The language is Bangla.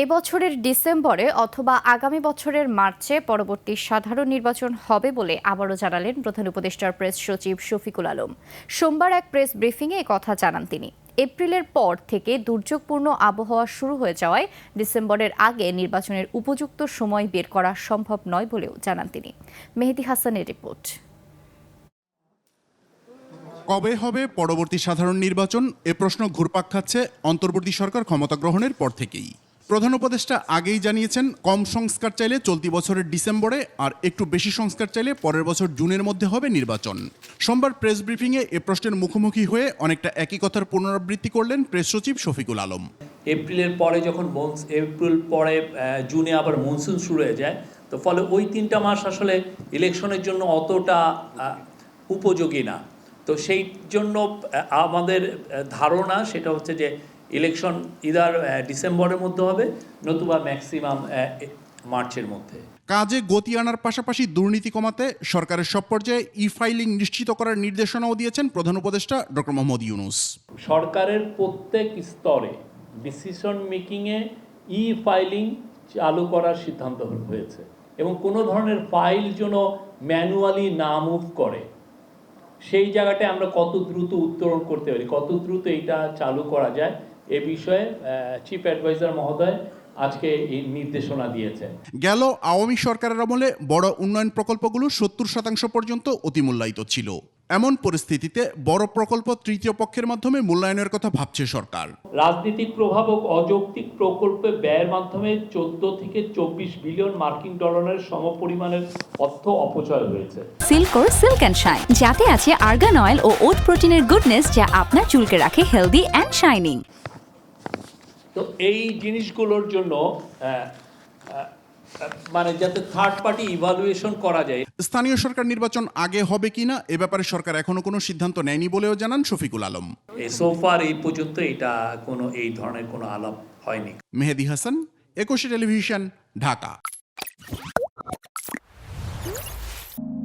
এবছরের ডিসেম্বরে অথবা আগামী বছরের মার্চে পরবর্তী সাধারণ নির্বাচন হবে বলে আবারও জানালেন প্রধান উপদেষ্টার প্রেস সচিব শফিকুল আলম। সোমবার এক প্রেস ব্রিফিংয়ে কথা জানান তিনি। এপ্রিলের পর থেকে দুর্যোগপূর্ণ আবহাওয়া শুরু হয়ে যাওয়ায় ডিসেম্বরের আগে নির্বাচনের উপযুক্ত সময় বের করা সম্ভব নয় বলেও জানান তিনি। মেহেদী হাসানের রিপোর্ট। কবে হবে পরবর্তী সাধারণ নির্বাচন, এ প্রশ্ন ঘুরপাক খাচ্ছে অন্তর্বর্তী সরকার ক্ষমতা গ্রহণের পর থেকেই। প্রধান উপদেষ্টা আগেই জানিয়েছেন, কম সংস্কার চাইলে চলতি বছরের ডিসেম্বরে আর একটু বেশি সংস্কার চাইলে পরের বছর জুনের মধ্যে হবে নির্বাচন। সোমবার প্রেস ব্রিফিংয়ে এ প্রশ্নের মুখোমুখি হয়ে অনেকটা একই কথার পুনরাবৃত্তি করলেন প্রেস সচিব শফিকুল আলম। এপ্রিলের পরে যখন এপ্রিল পরে জুনে আবার মনসুন শুরু হয়ে যায়, তো ফলে ওই 3টা মাস আসলে ইলেকশনের জন্য অতটা উপযোগী না। তো সেই জন্য আমাদের ধারণা সেটা হচ্ছে যে ইলেকশন ইদার ডিসেম্বরের মধ্যে হবে, নতুবা ম্যাক্সিমাম মার্চের মধ্যে। কাজে গতি আনার পাশাপাশি দুর্নীতি কমাতে সরকারের সব পর্যায়ে ই ফাইলিং নিশ্চিত করার নির্দেশনাও দিয়েছেন প্রধান উপদেষ্টা ডক্টর মোহাম্মদ ইউনূস। সরকারের প্রত্যেক স্তরে ডিসিশন মেকিংয়ে ই ফাইলিং চালু করার সিদ্ধান্ত হয়েছে এবং কোনো ধরনের ফাইল যেন ম্যানুয়ালি না মুভ করে, সেই জায়গাটায় আমরা কত দ্রুত উত্তরণ করতে পারি, কত দ্রুত এটা চালু করা যায়, এ বিষয়ে চিফ অ্যাডভাইজার মহোদয় আজকে এই নির্দেশনা দিয়েছেন। গেল আওয়ামী সরকারের আমলে বড় উন্নয়ন প্রকল্পগুলো 70% পর্যন্ত অতিমূল্যায়িত ছিল। এমন পরিস্থিতিতে বড় প্রকল্প তৃতীয় পক্ষের মাধ্যমে মূল্যায়নের কথা ভাবছে সরকার। রাজনৈতিক প্রভাব ও অযৌক্তিক প্রকল্পে ব্যয়ের মাধ্যমে 14 থেকে 24 বিলিয়ন মার্কিন ডলারের সমপরিমাণের অর্থ অপচয় হয়েছে। সিল্কোর সিল্ক অ্যান্ড শাইন, যাতে আছে আর্গান অয়েল ও ওট প্রোটিনের গুডনেস, যা আপনার চুলকে রাখে হেলদি অ্যান্ড শাইনিং। তো এই জিনিসগুলোর জন্য মানে যাতে থার্ড পার্টি ইভালুয়েশন করা যায়। স্থানীয় সরকার নির্বাচন আগে হবে কিনা এ ব্যাপারে সরকার এখনো কোনো সিদ্ধান্ত নেয়নি বলেও জানান শফিকুল আলম। সোফার এই পর্যন্ত এটা কোনো এই ধরনের কোনো আলাপ হয়নি। মেহেদী হাসান, 21 টেলিভিশন, ঢাকা।